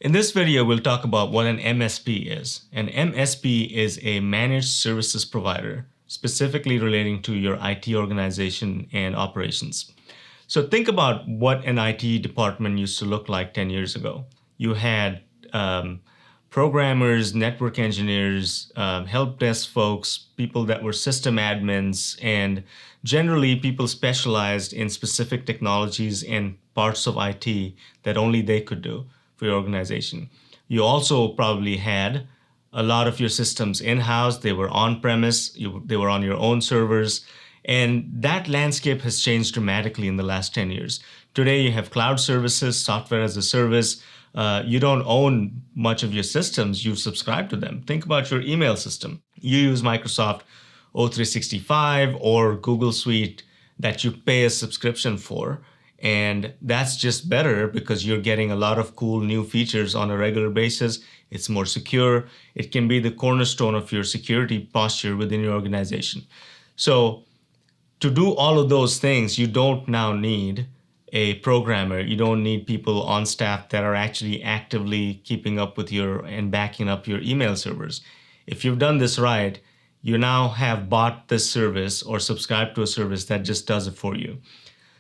In this video, we'll talk about what an MSP is. An MSP is a managed services provider, specifically relating to your IT organization and operations. So think about what an IT department used to look like 10 years ago. You had programmers, network engineers, help desk folks, people that were system admins, and generally people specialized in specific technologies and parts of IT that only they could do for your organization. You also probably had a lot of your systems in-house. They were on-premise, they were on your own servers, and that landscape has changed dramatically in the last 10 years. Today, you have cloud services, software as a service. You don't own much of your systems, you subscribe to them. Think about your email system. You use Microsoft O365 or Google Suite that you pay a subscription for. And that's just better because you're getting a lot of cool new features on a regular basis. It's more secure. It can be the cornerstone of your security posture within your organization. So to do all of those things, you don't now need a programmer. You don't need people on staff that are actually actively keeping up with your and backing up your email servers. If you've done this right, you now have bought this service or subscribed to a service that just does it for you.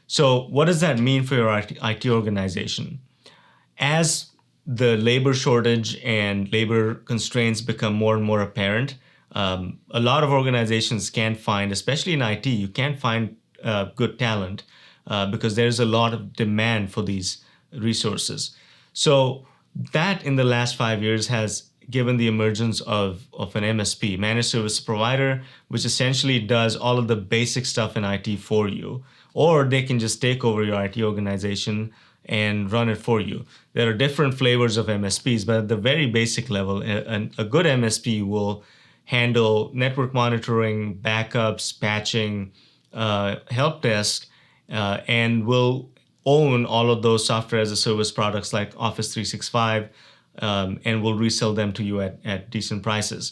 So what does that mean for your IT organization? As the labor shortage and labor constraints become more and more apparent, a lot of organizations can't find, especially in IT, you can't find good talent because there's a lot of demand for these resources. So that in the last 5 years has given the emergence of an MSP, managed service provider, which essentially does all of the basic stuff in IT for you. Or they can just take over your IT organization and run it for you. There are different flavors of MSPs, but at the very basic level, a good MSP will handle network monitoring, backups, patching, help desk, and will own all of those software as a service products like Office 365, and will resell them to you at decent prices.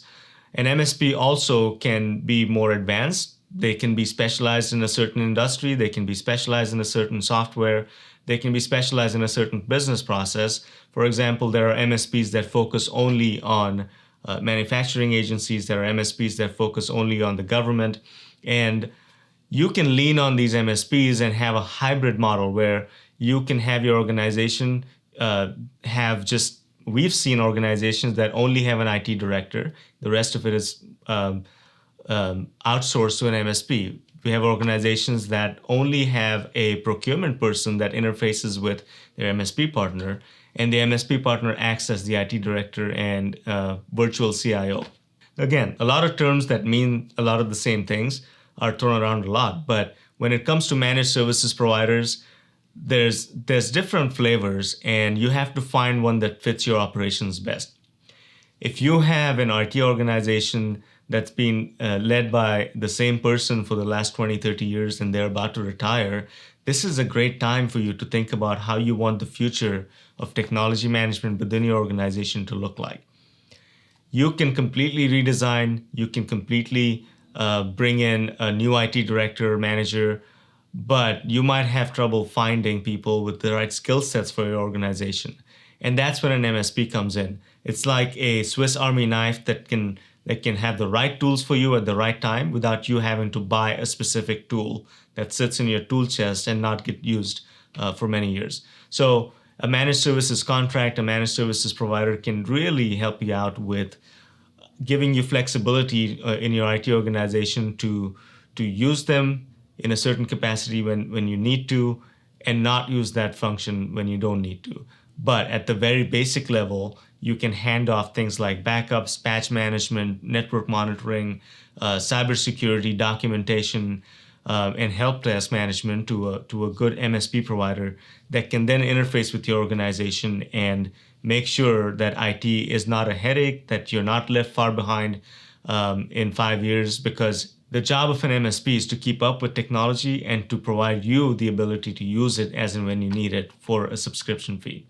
An MSP also can be more advanced. They can be specialized in a certain industry. They can be specialized in a certain software. They can be specialized in a certain business process. For example, there are MSPs that focus only on manufacturing agencies. There are MSPs that focus only on the government. And you can lean on these MSPs and have a hybrid model where you can have your organization we've seen organizations that only have an IT director. The rest of it is outsourced to an MSP. We have organizations that only have a procurement person that interfaces with their MSP partner, and the MSP partner acts as the IT director and virtual CIO. Again, a lot of terms that mean a lot of the same things are thrown around a lot, but when it comes to managed services providers, there's different flavors, and you have to find one that fits your operations best. If you have an IT organization that's been led by the same person for the last 20, 30 years and they're about to retire, this is a great time for you to think about how you want the future of technology management within your organization to look like. You can completely redesign, you can completely bring in a new IT director or manager, but you might have trouble finding people with the right skill sets for your organization. And that's when an MSP comes in. It's like a Swiss Army knife that can have the right tools for you at the right time without you having to buy a specific tool that sits in your tool chest and not get used for many years. So a managed services contract, a managed services provider can really help you out with giving you flexibility in your IT organization to use them in a certain capacity when you need to, and not use that function when you don't need to. But at the very basic level, you can hand off things like backups, patch management, network monitoring, cybersecurity, documentation, and help desk management to a good MSP provider that can then interface with your organization and make sure that IT is not a headache, that you're not left far behind in 5 years, because the job of an MSP is to keep up with technology and to provide you the ability to use it as and when you need it for a subscription fee.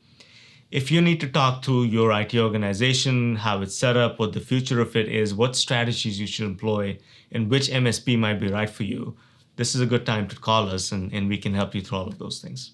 If you need to talk to your IT organization, how it's set up, what the future of it is, what strategies you should employ, and which MSP might be right for you, this is a good time to call us and we can help you through all of those things.